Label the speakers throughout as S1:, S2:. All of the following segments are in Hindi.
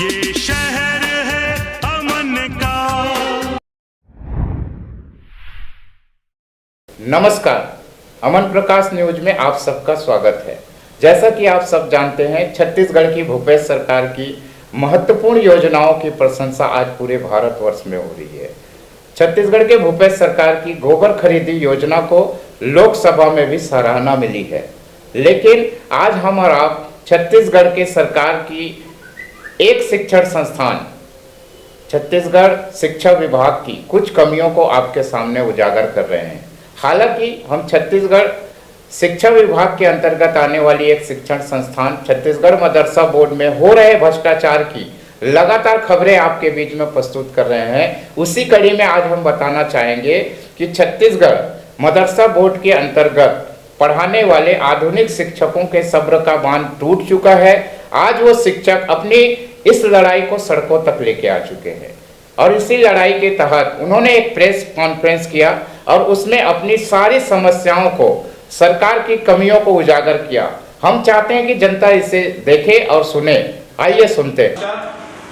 S1: ये शहर है अमन का।
S2: नमस्कार, अमन प्रकाश न्यूज में आप सबका स्वागत है। जैसा कि आप सब जानते हैं, छत्तीसगढ़ की भूपेश सरकार की महत्वपूर्ण योजनाओं की प्रशंसा आज पूरे भारतवर्ष में हो रही है। छत्तीसगढ़ के भूपेश सरकार की गोबर खरीदी योजना को लोकसभा में भी सराहना मिली है, लेकिन आज हम और आप छत्तीसगढ़ के सरकार की एक शिक्षण संस्थान छत्तीसगढ़ शिक्षा विभाग की कुछ कमियों को आपके सामने उजागर कर रहे हैं। हालांकि हम छत्तीसगढ़ शिक्षा विभाग के अंतर्गत आने वाली एक शिक्षण संस्थान छत्तीसगढ़ मदरसा बोर्ड में हो रहे भ्रष्टाचार की लगातार खबरें आपके बीच में प्रस्तुत कर रहे हैं। उसी कड़ी में आज हम बताना चाहेंगे कि छत्तीसगढ़ मदरसा बोर्ड के अंतर्गत पढ़ाने वाले आधुनिक शिक्षकों के सब्र का बांध टूट चुका है। आज वो शिक्षक अपनी इस लड़ाई को सड़कों तक लेके आ चुके हैं और इसी लड़ाई के तहत उन्होंने एक प्रेस कॉन्फ्रेंस किया और उसमें अपनी सारी समस्याओं को, सरकार की कमियों को उजागर किया। हम चाहते हैं कि जनता इसे देखे और सुने। आइए सुनते हैं।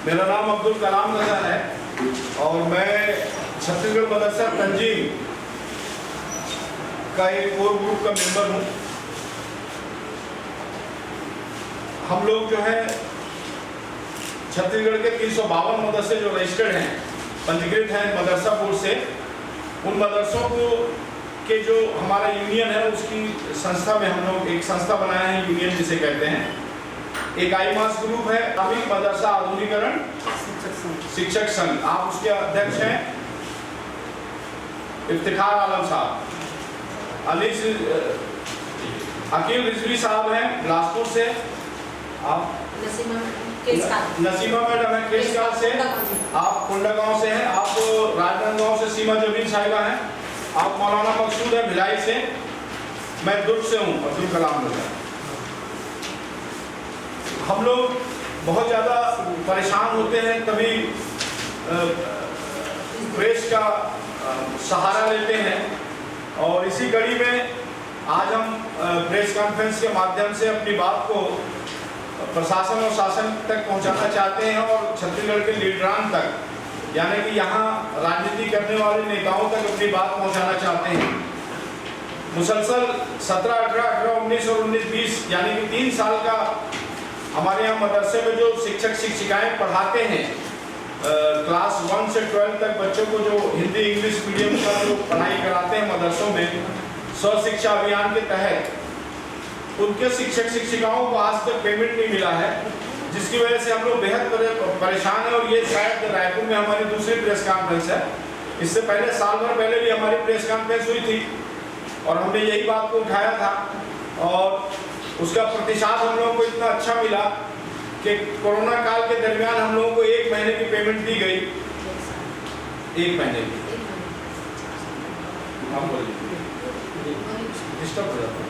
S3: मेरा नाम अब्दुल कलाम रजा है और मैं छत्तीसगढ़ मदरसा तंजीम का एक कोर ग्रुप का मेंबर हूँ। हम लोग जो है छत्तीसगढ़ के 352 मदरसे जो रजिस्टर्ड हैं, पंजीकृत हैं मदरसा बोर्ड से, उन मदरसों को के जो हमारा यूनियन है उसकी संस्था में हम लोग एक संस्था बनाया है, यूनियन जिसे कहते हैं। एक आईमास ग्रुप है, इस्लामिक मदरसा आधुनिकरण शिक्षक संघ। आप उसके अध्यक्ष हैं इफ्तिखार आलम साहब। अकील रिजवी साहब हैं बिलासपुर से। आप नसीमा मैडम है केसकाल से। आप कोंडागांव से हैं। आप राजनांदगांव से सीमा जमीन साहिबा हैं। आप मौलाना मकसूद है भिलाई से। मैं दुर्ग से हूँ, अब्दुल कलाम रजा। हम लोग बहुत ज़्यादा परेशान होते हैं, कभी प्रेस का सहारा लेते हैं और इसी कड़ी में आज हम प्रेस कॉन्फ्रेंस के माध्यम से अपनी बात को प्रशासन और शासन तक पहुंचाना चाहते हैं और छत्तीसगढ़ के लीडरान तक, यानी कि यहाँ राजनीति करने वाले नेताओं तक अपनी बात पहुंचाना चाहते हैं। मुसलसल 17, 18, 18, 19 और 19, 20 यानी कि 3 साल का हमारे यहाँ मदरसे में जो शिक्षक शिक्षिकाएं पढ़ाते हैं, क्लास 1 से 12 तक बच्चों को जो हिंदी इंग्लिश मीडियम का जो पढ़ाई कराते हैं मदरसों में, स्व शिक्षा अभियान के तहत उनके शिक्षक शिक्षिकाओं को आज तक पेमेंट नहीं मिला है, जिसकी वजह से हम लोग बेहद परेशान हैं। और ये शायद रायपुर में हमारी दूसरी प्रेस कॉन्फ्रेंस है। इससे पहले साल भर पहले भी हमारी प्रेस कॉन्फ्रेंस हुई थी और हमने यही बात को उठाया था और उसका प्रतिसाद हम लोगों को इतना अच्छा मिला कि कोरोना काल के दरमियान हम लोगों को 1 महीने की पेमेंट दी गई। 1 महीने की डिस्टर्ब हो जाता है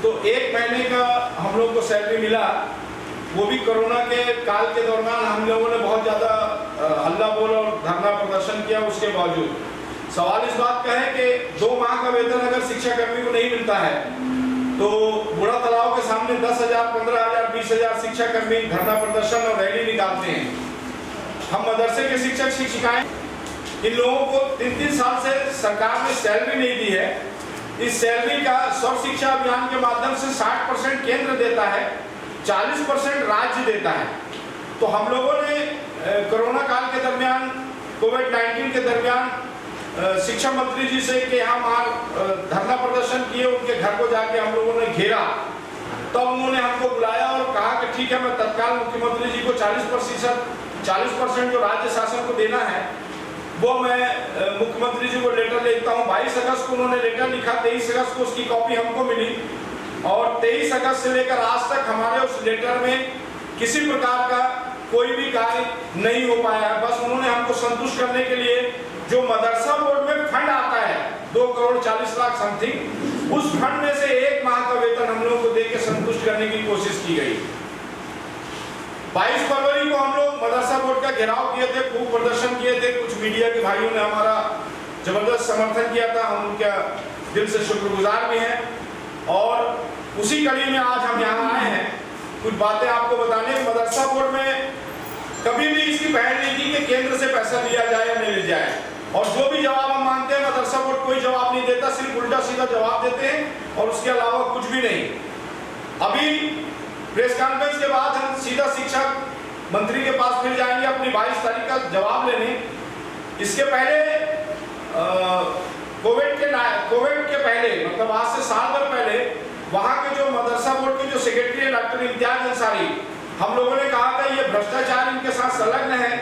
S3: तो 1 महीने का हम लोग को सैलरी मिला। वो भी कोरोना के काल के दौरान हम लोगों ने बहुत ज़्यादा हल्ला बोल और धरना प्रदर्शन किया। उसके बावजूद सवाल इस बात का है कि 2 माह का वेतन अगर शिक्षा कर्मी को नहीं मिलता है तो बूढ़ा तालाब के सामने 10,000, 15,000, 20,000 शिक्षा कर्मी धरना प्रदर्शन और रैली निकालते हैं। हम मदरसे के शिक्षक शिक्षिकाएं, इन लोगों को 3-3 साल से सरकार ने सैलरी नहीं दी है। इस सैलरी का स्व शिक्षा अभियान के माध्यम से 60% केंद्र देता है, 40% राज्य देता है। तो हम लोगों ने कोरोना काल के दरमियान, कोविड-19 के दरमियान शिक्षा मंत्री जी से कि हम धरना प्रदर्शन किए, उनके घर को जाके हम लोगों ने घेरा। तब उन्होंने हमको बुलाया और कहा कि ठीक है, मैं तत्काल मुख्यमंत्री जी को 40% जो राज्य शासन को देना है वो मैं मुख्यमंत्री जी को लेटर लिखता हूँ। 22 अगस्त को उन्होंने लेटर लिखा, 23 अगस्त को उसकी कॉपी हमको मिली और 23 अगस्त से लेकर आज तक हमारे उस लेटर में किसी प्रकार का कोई भी कार्य नहीं हो पाया है। बस उन्होंने हमको संतुष्ट करने के लिए जो मदरसा बोर्ड में फंड आता है 2 करोड़ 40 लाख समथिंग, उस फंड में से 1 माह का वेतन हम लोगों को देकर संतुष्ट करने की कोशिश की गई। 22 फरवरी को हम लोग मदरसा बोर्ड का घेराव किए थे, खूब प्रदर्शन किए थे। कुछ मीडिया के भाइयों ने हमारा जबरदस्त समर्थन किया था, हम उनका दिल से शुक्रगुजार भी हैं। और उसी कड़ी में आज हम यहाँ आए हैं कुछ बातें आपको बताने। मदरसा बोर्ड में उसकी पहल नहीं की कि केंद्र से पैसा लिया जाए या नहीं लिया जाए। और जो भी जवाब हम मांगते हैं मदरसा बोर्ड कोई जवाब नहीं देता, सिर्फ उल्टा सीधा जवाब देते हैं और उसके अलावा कुछ भी नहीं। अभी प्रेस कॉन्फ्रेंस के बाद हम सीधा शिक्षा मंत्री के पास फिर जाएंगे अपनी 22 तारीख का जवाब लेने। इसके पहले कोविड के पहले मतलब आज से साल भर पहले वहाँ के जो मदरसा बोर्ड के जो सेक्रेटरी है डॉक्टर इम्तियाज अंसारी, हम लोगों ने कहा था ये भ्रष्टाचार इनके साथ संलग्न है,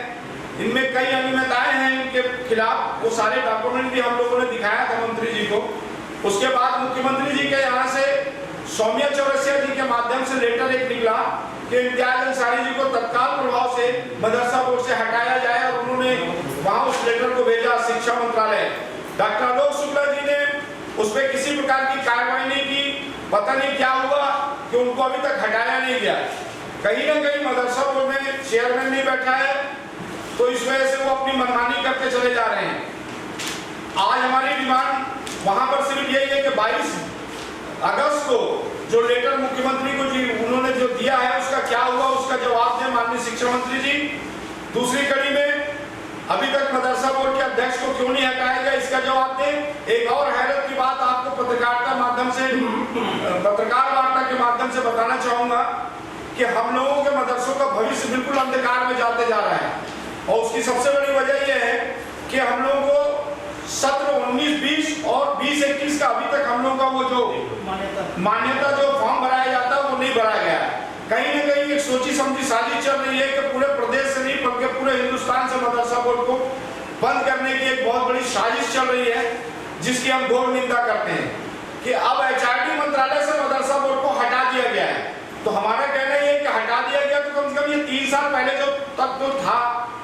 S3: इनमें कई अनियमितताएं हैं इनके खिलाफ। वो सारे डॉक्यूमेंट भी हम लोगों ने दिखाया था मंत्री जी को। उसके बाद मुख्यमंत्री जी के यहाँ से सौम्या चौरसिया जी के माध्यम से लेटर एक निकला कि इम्तियाज अंसारी जी को तत्काल प्रभाव से मदरसा बोर्ड से हटाया जाए और उन्होंने वहाँ उस लेटर को भेजा शिक्षा मंत्रालय। डॉक्टर आलोक शुक्ला जी ने उस पर किसी प्रकार की कार्रवाई नहीं की, पता नहीं क्या हुआ कि उनको अभी तक हटाया नहीं गया। कहीं ना कहीं मदरसा बोर्ड में चेयरमैन नहीं बैठा है, तो इस वजह से वो अपनी मनमानी करके चले जा रहे हैं। आज हमारी डिमांड वहां पर सिर्फ यही है कि 22 अगस्त को जो लेटर मुख्यमंत्री को जी उन्होंने जो दिया है उसका क्या हुआ, उसका जवाब दें माननीय शिक्षा मंत्री जी। दूसरी कड़ी में अभी तक मदरसा बोर्ड के अध्यक्ष को क्यों नहीं हटाया गया, इसका जवाब दें। एक और हैरत की बात आपको पत्रकार वार्ता के माध्यम से बताना चाहूंगा कि हम लोगों के मदरसों का भविष्य बिल्कुल अंधकार में जाते जा रहा है और उसकी सबसे बड़ी वजह यह है कि हम लोगों को सत्र 19-20 और 20-21 का अभी तक हम लोगों का वो जो मान्यता जो फॉर्म भराया जाता है वो नहीं भराया गया है। कहीं ना कहीं एक सोची समझी साजिश चल रही है कि पूरे प्रदेश से नहीं बल्कि पूरे हिंदुस्तान से मदरसा बोर्ड को बंद करने की एक बहुत बड़ी साजिश चल रही है, जिसकी हम घोर निंदा करते हैं कि अब HRD मंत्रालय से मदरसा बोर्ड को हटा दिया गया है। तो हमारा कहना ये है कि हटा दिया गया तो कम से कम ये 3 साल पहले जो तक जो था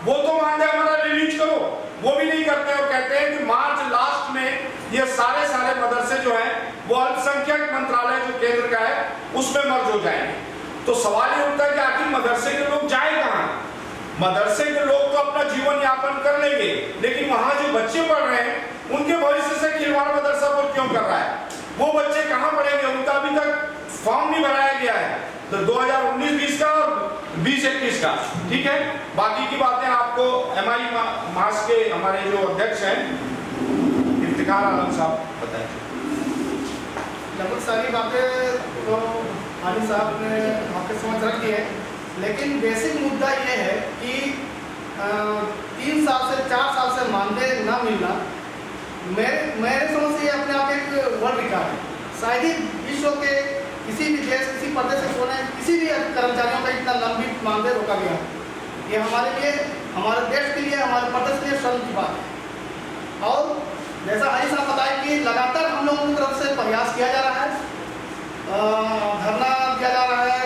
S3: वो तो मानदे हमारा रिलीज करो, वो भी नहीं करते और कहते हैं कि मार्च लास्ट में ये सारे मदरसे जो हैं वो अल्पसंख्यक मंत्रालय जो केंद्र का है उसमें मर्ज हो जाएंगे। तो सवाल ये उठता है कि आखिर मदरसे के लोग जाए कहाँ? मदरसे के लोग तो अपना जीवन यापन कर लेंगे, लेकिन वहाँ जो बच्चे पढ़ रहे हैं उनके भविष्य से खिलवाड़ मदरसा बोर्ड क्यों कर रहा है? वो बच्चे कहाँ पढ़ेंगे? उनका अभी तक फॉर्म नहीं भराया गया है, तो 2019-20 का और 20-21 का। ठीक है, बाकी की बातें आपको MI मास के हमारे जो अध्यक्ष हैं इफ्तिखार आलम साहब बताएं।
S4: लगभग सारी बातें तो आनी साहब ने आपके समझ रखी है, लेकिन बेसिक मुद्दा ये है कि 3 साल से 4 साल से मानदेय न मिलना मेरे समझ से अपने आप एक वर्ल्ड रिकॉर्ड है। शायद ही विश्व के किसी भी देश किसी प्रदेश से कोने किसी भी कर्मचारियों का इतना लंबी मानदेय रोका गया। ये हमारे लिए, हमारे देश के लिए, हमारे प्रदेश के लिए शर्म की बात है। और जैसा हरी साहब बताया कि लगातार हम लोगों की तरफ से प्रयास किया जा रहा है, धरना दिया जा रहा है,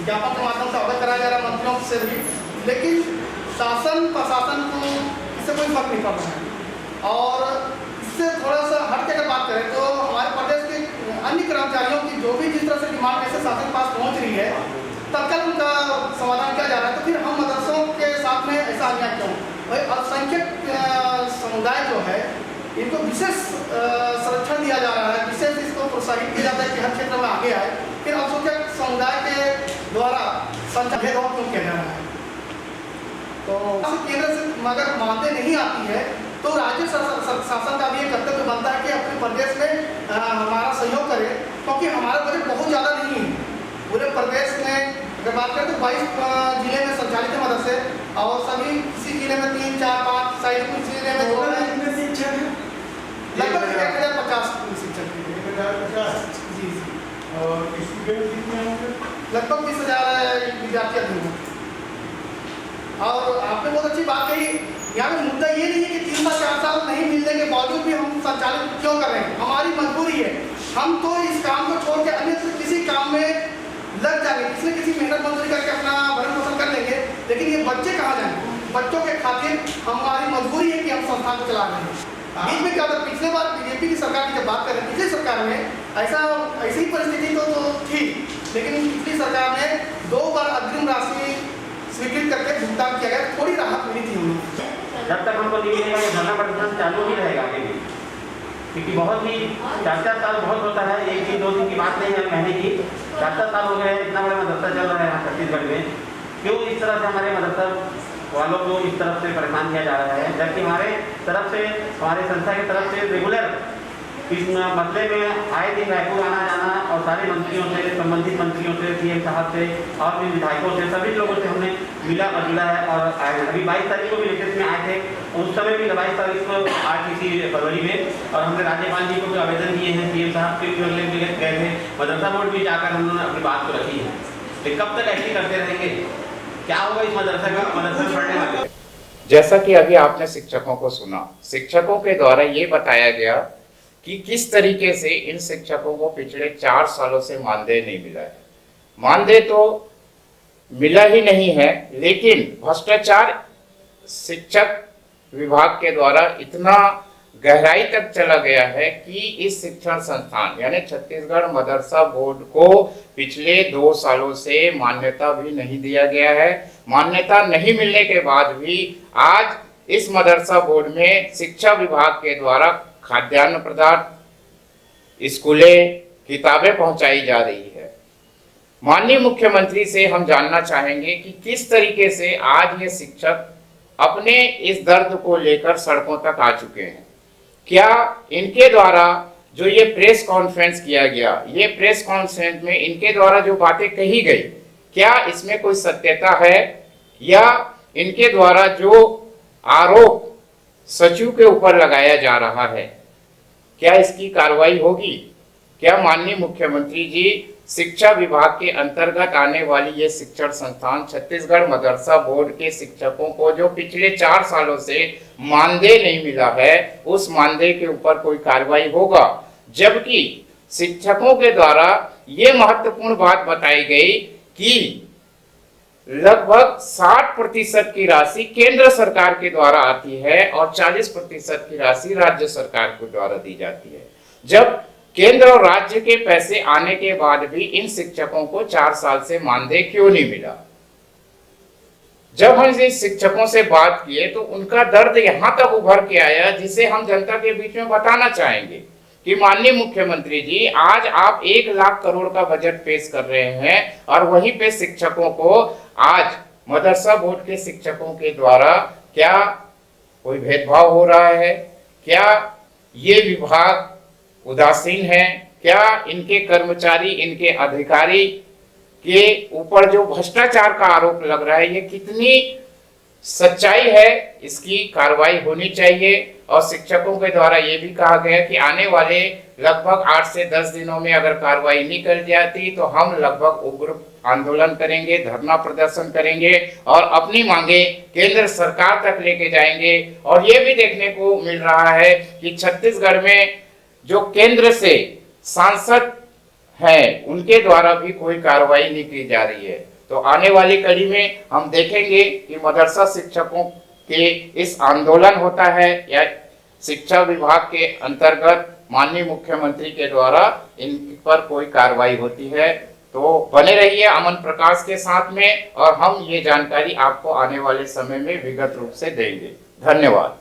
S4: ज्ञापन के माध्यम से अवगत कराया जा रहा है मंत्रियों से भी, लेकिन शासन प्रशासन को इससे कोई फर्क नहीं पड़ रहा है। और इससे थोड़ा सा हट के अगर बात करें तो हमारे प्रदेश के अन्य कर्मचारियों की जो भी जिस तरह से डिमांड ऐसे शासन पास पहुंच रही है, तत्काल उनका समाधान किया जा रहा है। तो फिर हम मदरसों के साथ में ऐसा अन्याय क्यों? भाई अल्पसंख्यक समुदाय जो है इनको विशेष संरक्षण दिया जा रहा है, विशेष इसको प्रोत्साहित किया जाता है कि हर क्षेत्र में आगे आए, फिर अल्पसंख्यक समुदाय के द्वारा संख्या भेदभाव क्यों किया जा रहा है? तो केंद्र से अगर मानदेय नहीं आती है तो राज्य शासन का भी ये कर्तव्य बनता है कि अपने प्रदेश में हमारा सहयोग करे, क्योंकि हमारा बजट बहुत ज़्यादा नहीं है। पूरे प्रदेश में अगर बात करें तो 22 जिले में संचालित है मदरसे, और सभी किसी जिले में 3, 4, 5 साइड कुछ जिले में जो है लगभग 1050 शिक्षक जी
S3: और स्टूडेंट कितने होंगे?
S4: लगभग 20,000 विद्यार्थी अध्ययन। और आपने बहुत अच्छी बात कही, यहाँ पे मुद्दा ये नहीं है कि 3 साल 4 साल नहीं मिलने के बावजूद भी हम संचालित क्यों कर रहे हैं। हमारी मजबूरी है, हम तो इस काम को छोड़ के अन्य किसी काम में लग जाएंगे, किसी न किसी मेहनत मजदूरी करके अपना भरण पोषण कर लेंगे, लेकिन ये बच्चे कहाँ जाएंगे? बच्चों के खातिर हमारी मजबूरी है कि हम संस्थान को चला रहे हैं। बीच में क्या होता, पिछले बार बीजेपी की सरकार की जब बात करें, पिछली सरकार में ऐसी ही परिस्थिति तो थी, लेकिन पिछली सरकार ने 2 बार अग्रिम राशि स्वीकृत करके भुगतान किया गया, थोड़ी राहत मिली थी उन्हें।
S5: जब तक हमको नहीं मिलेगा ये धरना प्रदर्शन चालू ही रहेगा आगे भी, क्योंकि बहुत ही 4-4 साल बहुत होता है, 1 दिन 2 दिन की बात नहीं है, महीने की 4-4 साल हो गए हैं। इतना बड़ा मदरसा चल रहा है यहाँ छत्तीसगढ़ में, क्यों इस तरह से हमारे मदरसा वालों को इस तरफ से परेशान किया जा रहा है, जबकि हमारे तरफ से, हमारे संस्था की तरफ से रेगुलर इस मसले में आए दिन रायपुर आना जाना और सारे मंत्रियों से, संबंधित मंत्रियों से, सीएम साहब से और भी विधायकों से, सभी लोगों से हमने मिला है। और अभी 22 तारीख को भी लेटेस्ट में आए थे, उस समय भी 22 तारीख को आज इसी फरवरी में, और हमने राज्यपाल जी को भी आवेदन किए हैं, सीएम साहब के भी अगले गए थे, मदरसा बोर्ड भी जाकर हमने अपनी बात को रखी है। तो कब तक ऐसे करते रहेंगे? क्या होगा इस मदरसा का, मदरसा पढ़ने वाले?
S2: जैसा कि अभी आपने शिक्षकों को सुना, शिक्षकों के द्वारा ये बताया गया कि किस तरीके से इन शिक्षकों को पिछले 4 सालों से मानदेय नहीं मिला है। मानदेय तो मिला ही नहीं है, लेकिन भ्रष्टाचार शिक्षक विभाग के द्वारा इतना गहराई तक चला गया है कि इस शिक्षण संस्थान यानी छत्तीसगढ़ मदरसा बोर्ड को पिछले 2 सालों से मान्यता भी नहीं दिया गया है। मान्यता नहीं मिलने के बाद भी आज इस मदरसा बोर्ड में शिक्षा विभाग के द्वारा खाद्यान्न पदार्थ, स्कूलें, किताबें पहुंचाई जा रही है। माननीय मुख्यमंत्री से हम जानना चाहेंगे कि किस तरीके से आज ये शिक्षक अपने इस दर्द को लेकर सड़कों तक आ चुके हैं। क्या इनके द्वारा जो ये प्रेस कॉन्फ्रेंस किया गया, ये प्रेस कॉन्फ्रेंस में इनके द्वारा जो बातें कही गई, क्या इसमें कोई सत्यता है, या इनके द्वारा जो आरोप सचिव के ऊपर लगाया जा रहा है, क्या इसकी कार्रवाई होगी? क्या माननीय मुख्यमंत्री जी शिक्षा विभाग के अंतर्गत आने वाली ये शिक्षण संस्थान छत्तीसगढ़ मदरसा बोर्ड के शिक्षकों को जो पिछले 4 सालों से मानदेय नहीं मिला है, उस मानदेय के ऊपर कोई कार्रवाई होगा? जबकि शिक्षकों के द्वारा ये महत्वपूर्ण बात बताई गई कि लगभग 60% की राशि केंद्र सरकार के द्वारा आती है और 40% की राशि राज्य सरकार के द्वारा दी जाती है। जब केंद्र और राज्य के पैसे आने के बाद भी इन शिक्षकों को 4 साल से मानदेय क्यों नहीं मिला? जब हम इन शिक्षकों से बात किए तो उनका दर्द यहां तक उभर के आया, जिसे हम जनता के बीच में बताना चाहेंगे कि माननीय मुख्यमंत्री जी, आज आप 1 लाख करोड़ का बजट पेश कर रहे हैं और वहीं पे शिक्षकों को आज मदरसा बोर्ड के शिक्षकों के द्वारा क्या कोई भेदभाव हो रहा है? क्या ये विभाग उदासीन है? क्या इनके कर्मचारी, इनके अधिकारी के ऊपर जो भ्रष्टाचार का आरोप लग रहा है, ये कितनी सच्चाई है? इसकी कार्रवाई होनी चाहिए। और शिक्षकों के द्वारा ये भी कहा गया कि आने वाले लगभग 8 से 10 दिनों में अगर कार्रवाई नहीं कर जाती तो हम लगभग उग्र आंदोलन करेंगे, धरना प्रदर्शन करेंगे और अपनी मांगे केंद्र सरकार तक लेके जाएंगे। और ये भी देखने को मिल रहा है कि छत्तीसगढ़ में जो केंद्र से सांसद हैं, उनके द्वारा भी कोई कार्रवाई नहीं की जा रही है। तो आने वाली कड़ी में हम देखेंगे कि मदरसा शिक्षकों के इस आंदोलन होता है या शिक्षा विभाग के अंतर्गत माननीय मुख्यमंत्री के द्वारा इन पर कोई कार्रवाई होती है। तो बने रहिए अमन प्रकाश के साथ में और हम ये जानकारी आपको आने वाले समय में विगत रूप से देंगे। धन्यवाद।